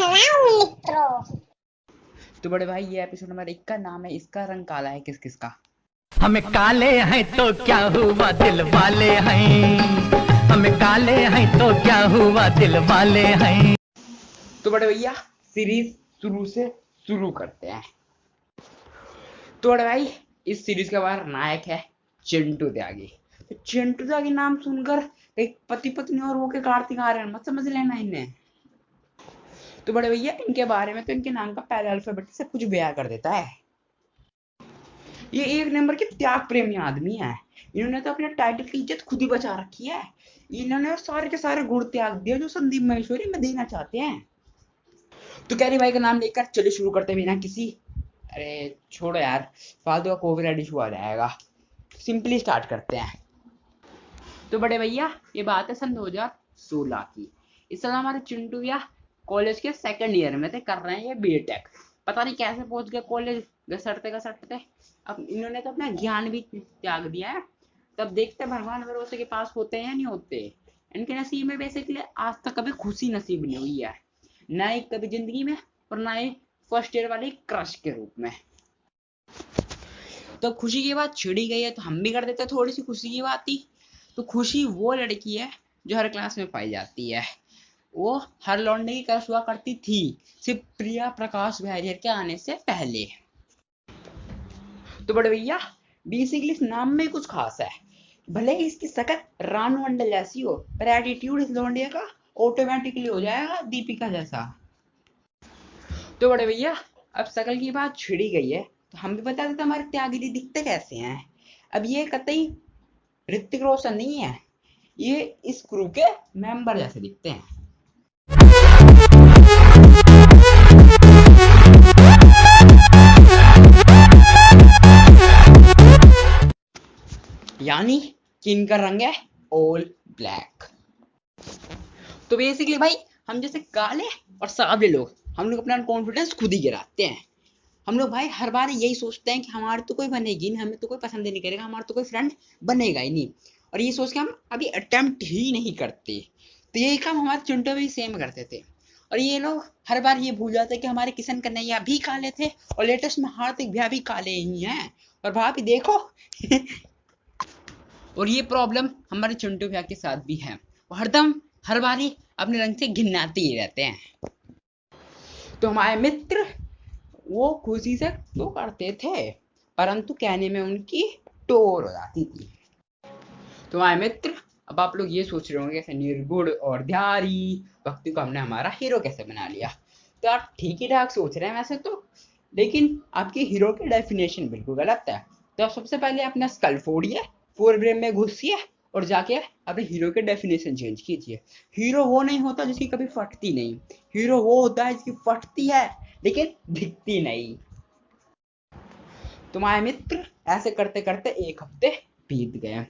हूँ मित्रों। तो बड़े भाई ये एपिसोड नंबर 1 का नाम है इसका रंग काला है किस किस का। हमें काले हैं तो क्या हुआ दिल वाले हैं, हमें काले हैं तो क्या हुआ दिल वाले हैं। तो बड़े भैया सीरीज शुरू से शुरू करते हैं। तो बड़े भाई इस सीरीज का हमारा नायक है चिंटू त्यागी। तो चिंटू त्यागी नाम सुनकर एक पति पत्नी और वो के कार्तिक आर्यन मत समझ लेना इन्हें। तो बड़े भैया इनके बारे में तो इनके नाम का पहला अल्फाबेट से कुछ बयां कर देता है। ये एक नंबर के त्याग प्रेमी आदमी है। इन्होंने तो अपने टाइटल की इज्जत खुद ही बचा रखी है। इन्होंने सारे के सारे गुण त्याग दिया जो संदीप महेश्वरी में देना चाहते हैं। तो कैरी भाई का नाम लेकर चलिए शुरू करते बिना किसी अरे छोड़ो यार फालतू का कॉपीराइट इशू आ जाएगा। सिंपली स्टार्ट करते हैं। तो बड़े भैया ये बात है सन 2016 की। इस साल हमारे चिंटू भैया कॉलेज के सेकंड ईयर में थे, कर रहे हैं ये बीटेक। पता नहीं कैसे पहुंच गए कॉलेज घसरते घसरते। अब इन्होंने तो अपना ज्ञान भी त्याग दिया है। तब देखते भगवान भरोसे के पास होते हैं या नहीं होते। इनके नसीब में बेसिकली आज तक कभी खुशी नसीब नहीं हुई है, ना ही कभी जिंदगी में और ना ही फर्स्ट ईयर वाले क्रश के रूप में। तो खुशी की बात छिड़ी गई है तो हम भी कर देते थोड़ी सी खुशी की बात ही। तो खुशी वो लड़की है जो हर क्लास में पाई जाती है। वो हर लौंडे की क्रश हुआ करती थी, सिर्फ प्रिया प्रकाश बैरियर के आने से पहले। तो बड़े भैया बेसिकली इस नाम में कुछ खास है। भले ही इसकी शक्ल रानू मंडल जैसी हो पर एटीट्यूड इस लौंडिया का ऑटोमेटिकली हो जाएगा दीपिका जैसा। तो बड़े भैया अब शक्ल की बात छिड़ी गई है तो हम भी बता देते हमारे त्यागी दी दिखते कैसे हैं। अब ये कतई ऋतिक रोशन नहीं है, ये इस क्रू के मेंबर जैसे दिखते हैं। यानी कि इनका रंग है ऑल ब्लैक। तो बेसिकली भाई हम जैसे काले और सावले लोग हम लोग अपना कॉन्फिडेंस खुद ही गिराते हैं। हम लोग भाई हर बार यही सोचते हैं कि हमारे तो कोई बनेगी नहीं, हमें तो कोई पसंद नहीं करेगा, हमारा तो कोई फ्रेंड बनेगा ही नहीं। और ये सोच के हम अभी अटेम्प्ट ही नहीं करते। तो यही काम हमारे चिंटू भी सेम करते थे। और ये लोग हर बार ये भूल जाते कि हमारे किशन कन्हैया भी काले थे और लेटेस्ट में हार्दिक भैया भी काले ही हैं। और भाभी देखो और ये प्रॉब्लम हमारे चिंटू भैया के साथ भी है। वो हरदम हर बारी अपने रंग से घिनाते ही रहते हैं। तो हमारे मित्र वो खुशी से तो करते थे परंतु कहने में उनकी टोर हो जाती थी। तो हमारे मित्र अब आप लोग ये सोच रहे होंगे कैसे निर्गुण और ध्यारी भक्ति को हमने हमारा हीरो कैसे बना लिया। तो आप ठीक ही ठाक सोच रहे हैं वैसे तो, लेकिन आपके हीरो की डेफिनेशन बिल्कुल गलत है। तो आप सबसे पहले अपना स्कल फोड़िए, फोर ब्रेन में घुसिए और जाके अपने हीरो के डेफिनेशन चेंज कीजिए। हीरो वो नहीं होता जिसकी कभी फटती नहीं, हीरो वो होता है जिसकी फटती है लेकिन दिखती नहीं। तुम्हारे मित्र ऐसे करते करते एक हफ्ते बीत गए।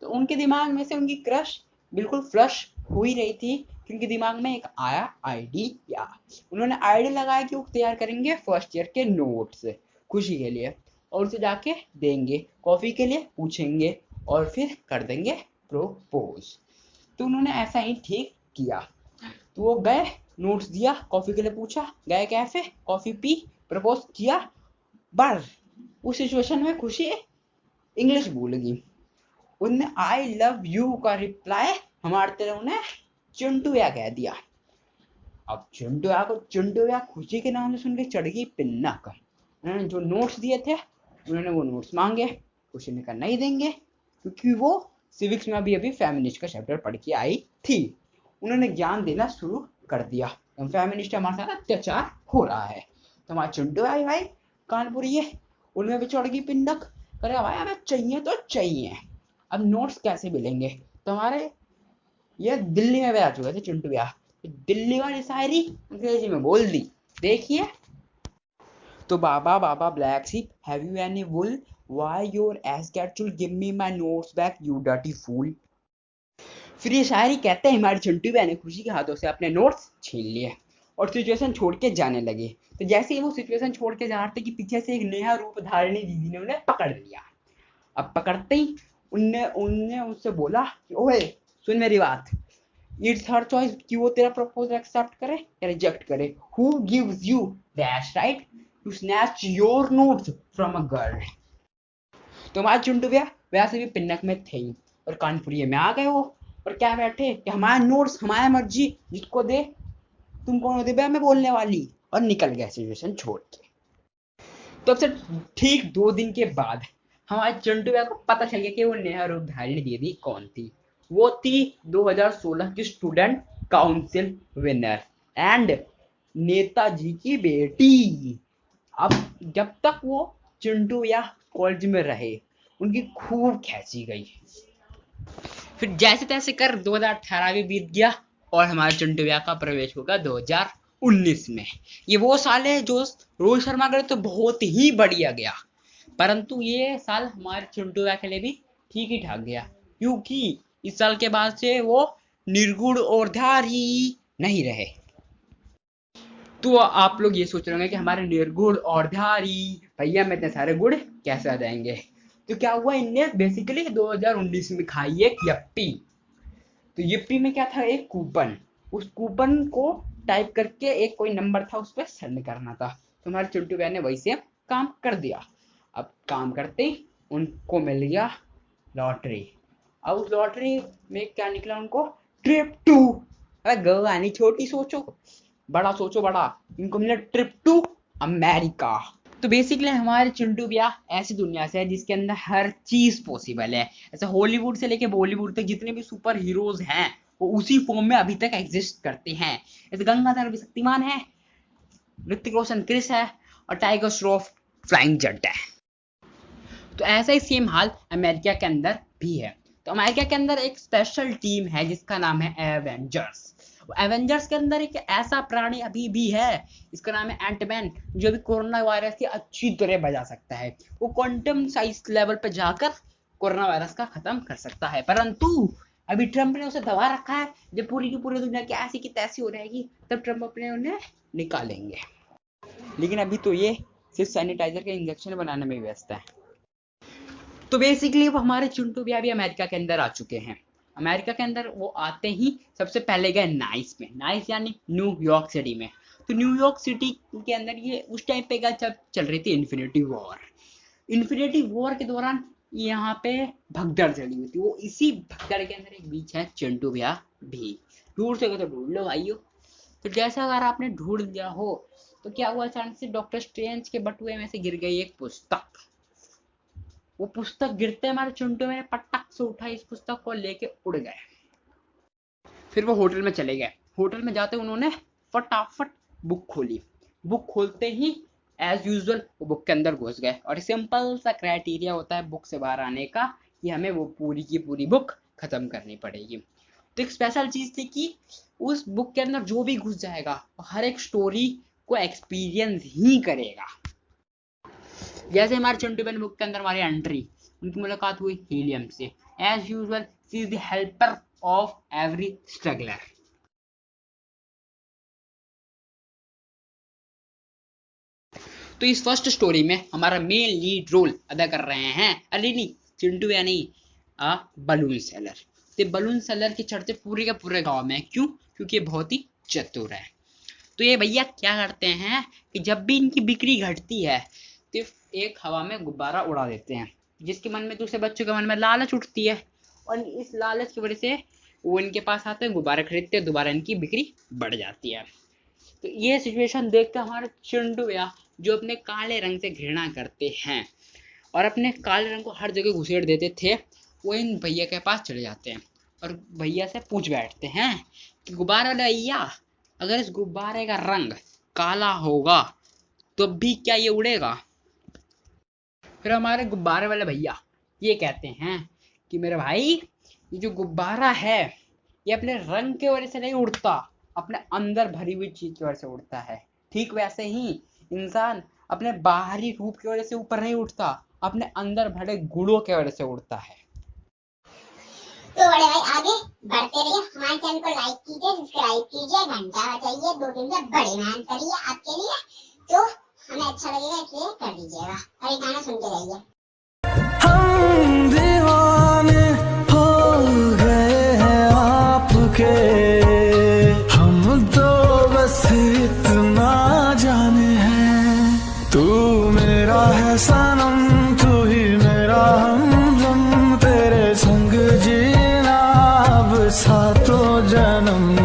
तो उनके दिमाग में से उनकी क्रश बिल्कुल फ्लश हो ही रही थी क्योंकि दिमाग में एक आया आइडिया। उन्होंने आइडिया लगाया कि वो तैयार करेंगे फर्स्ट ईयर के नोट्स खुशी के लिए और उसे जाके देंगे, कॉफी के लिए पूछेंगे और फिर कर देंगे प्रोपोज। तो उन्होंने ऐसा ही ठीक किया। तो वो गए, नोट्स दिया, कॉफी के लिए पूछा, गए कैफे, कॉफी पी, प्रपोज किया। पर उस सिचुएशन में खुशी इंग्लिश भूल गई। उनने आई लव यू का रिप्लाई हमारे तरह उन्हें चिंटूया कह दिया। अब चिंटूया को चिंटूया खुशी के नाम से सुन के चढ़ गई पिन्नक। उन्होंने जो नोट्स दिए थे उन्होंने वो नोट्स मांगे, खुशी ने कहा नहीं देंगे क्योंकि वो सिविक्स में अभी अभी फेमिनिस्ट का चैप्टर पढ़ के आई थी। उन्होंने ज्ञान देना शुरू कर दिया, फेमिनिस्ट हमारे साथ अत्याचार हो रहा है। तो हमारा चिंटू भाई कानपुर ये उनमें भी चढ़ गई पिंडक, करे भाई हमें चाहिए तो चाहिए। अब नोट्स कैसे मिलेंगे। तो हमारे ये दिल्ली में आ चुके थे चिंटू भैया, दिल्ली वाली शायरी अंग्रेजी में बोल दी। देखिए तो बाबा baa baa black sheep have you any wool why your ass cat should give me my notes back you dirty fool। फिर ये शायरी कहते हैं हमारे चिंटू भैया ने खुशी के हाथों से अपने नोट्स छीन लिए और सिचुएशन छोड़ के जाने लगे। तो जैसे ही वो सिचुएशन छोड़ के जा रहे थे कि पीछे से एक नया रूप धारणी दीदी ने उन्हें पकड़ लिया। अब पकड़ते ही उनने उनने उससे बोला कि ओए सुन मेरी बात, इट्स हर चॉइस कि वो तेरा प्रपोजल एक्सेप्ट करे या रिजेक्ट करे। Who gives you that right to snatch your notes from a girl. तो हमारे चिंटू भैया वैसे भी पिन्नक में थे ही, और कानपुरिया में आ गए वो, और क्या बैठे कि हमारे नोट्स हमारी मर्जी, जिसको दे, तुम कौन होते भैया मैं बोलने वाली, और निकल गए सिचुएशन छोड़ के। तो अब से ठीक 2 दिन के बाद हमारे चिंटू भैया को पता चल गया कि वो नेहा रूपधारिणी दीदी कौन थी। वो थी 2016 की student council winner and Netaji की बेटी। अब जब तक वो चिंटू भैया कॉलेज में रहे उनकी खूब खींची गई। फिर जैसे तैसे कर 2018 भी बीत गया और हमारे चिंटू भैया का प्रवेश होगा 2019 में। ये वो साल है जो रोहित शर्मा करे तो बहुत ही बढ़िया गया, परंतु ये साल हमारे चिंटू भैया के लिए भी ठीक ही ठाक गया, क्योंकि इस साल के बाद से वो निर्गुण और धारी नहीं रहे। तो आप लोग ये सोच रहे होंगे कि हमारे निर्गुण और धारी भैया में इतने सारे गुण कैसे आ जाएंगे। तो क्या हुआ, इनने बेसिकली 2019 में खाई एक यप्पी। तो यप्पी में क्या था, एक कूपन, उस कूपन को टाइप करके एक कोई नंबर था उस पर सेंड करना था। तो हमारे चिंटू भैया ने वही से काम कर दिया। अब काम करते ही उनको मिल गया लॉटरी। अब उस लॉटरी में क्या निकला उनको, ट्रिप टू, अरे गवानी छोटी सोचो बड़ा सोचो बड़ा, इनको मिला ट्रिप टू अमेरिका। तो बेसिकली हमारे चिंटू भैया ऐसी दुनिया से है जिसके अंदर हर चीज पॉसिबल है। ऐसे हॉलीवुड से लेके बॉलीवुड तक जितने भी सुपर हीरोज हैं वो उसी फॉर्म में अभी तक एग्जिस्ट करते हैं। ऐसे गंगाधर भी शक्तिमान है, ऋतिक रोशन क्रिस है, और टाइगर श्रॉफ फ्लाइंग जट है। तो ऐसा ही सेम हाल अमेरिका के अंदर भी है। तो अमेरिका के अंदर एक स्पेशल टीम है जिसका नाम है एवेंजर्स। एवेंजर्स के अंदर एक ऐसा प्राणी अभी भी है, इसका नाम है एंटमैन, जो भी कोरोना वायरस की अच्छी तरह बजा सकता है। वो क्वांटम साइज लेवल पर जाकर कोरोना वायरस का खत्म कर सकता है, परंतु अभी ट्रम्प ने उसे दबा रखा है। जब पूरी की पूरी दुनिया की ऐसी की तैसी हो रहेगी तब ट्रम्प अपने उन्हें निकालेंगे। लेकिन अभी तो ये सिर्फ सैनिटाइजर के इंजेक्शन बनाने में व्यस्त है। तो बेसिकली वो हमारे चिंटू भैया भी अमेरिका के अंदर आ चुके हैं। अमेरिका के अंदर वो आते ही सबसे पहले गए नाइस में, नाइस यानी न्यूयॉर्क सिटी में। तो न्यूयॉर्क सिटी के अंदर ये उस टाइम पे जब चल रही थी इन्फिनिटी वॉर। इन्फिनिटी वॉर के दौरान यहाँ पे भगदड़ चली हुई थी। वो इसी भगदड़ के अंदर एक बीच है चिंटू भैया भी। ढूंढ सके तो ढूंढ लो भाइयों। तो जैसा अगर आपने ढूंढ लिया हो तो क्या हुआ, अचानक से डॉक्टर स्ट्रेंज के बटुए में से गिर गई एक पुस्तक। वो पुस्तक गिरते हमारे चिंटू मैंने पटक से उठा, इस पुस्तक को लेके उड़ गए। फिर वो होटल में चले गए। होटल में जाते उन्होंने फटाफट बुक खोली। बुक खोलते ही एज यूजुअल वो बुक के अंदर घुस गए, और सिंपल सा क्राइटेरिया होता है बुक से बाहर आने का कि हमें वो पूरी की पूरी बुक खत्म करनी पड़ेगी। तो एक स्पेशल चीज थी कि उस बुक के अंदर जो भी घुस जाएगा हर एक स्टोरी को एक्सपीरियंस ही करेगा। जैसे हमारे चिंटू बहन बुक के अंदर हमारी एंट्री, उनकी मुलाकात हुई हीलियम से। As usual she is the helper of every struggler. तो इस फर्स्ट स्टोरी में हमारा मेन लीड रोल अदा कर रहे हैं, अरे नहीं चिंटू या नहीं, बलून सेलर। तो बलून सेलर के चर्चे पूरे के पूरे गांव में, क्यों? क्योंकि ये बहुत ही चतुर है। तो ये भैया क्या करते हैं कि जब भी इनकी बिक्री घटती है तो एक हवा में गुब्बारा उड़ा देते हैं, जिसके मन में, दूसरे बच्चों के मन में लालच उठती है, और इस लालच की वजह से वो इनके पास आते हैं, गुब्बारे खरीदते हैं, दोबारा इनकी बिक्री बढ़ जाती है। तो ये सिचुएशन देखकर हमारे चिंटू भैया, जो अपने काले रंग से घृणा करते हैं और अपने काले रंग को हर जगह घुसेड़ देते थे, वो इन भैया के पास चले जाते हैं और भैया से पूछ बैठते हैं कि गुब्बारा भैया, अगर इस गुब्बारे का रंग काला होगा तो भी क्या ये उड़ेगा? फिर हमारे गुब्बारे वाले भैया ये कहते हैं कि मेरे भाई, ये जो गुब्बारा है ये अपने रंग की वजह से नहीं उड़ता, अपने अंदर भरी हुई चीज की वजह से उड़ता है। ठीक वैसे ही इंसान अपने बाहरी रूप की वजह से ऊपर नहीं उठता, अपने अंदर भरे गुणों की वजह से उड़ता है। तो बड़े भाई आगे बढ़ते रहिए, हमारे चैनल को लाइक कीजिए, सब्सक्राइब कीजिए, घंटा बजाइए, 2 दिन से बड़ी मेहनत करिए आपके लिए, तो हमें अच्छा लगेगा, इसलिए कर दीजिएगा और ये गाना सुनते रहिए। हम दीवाने हो गए हैं आपके। सनम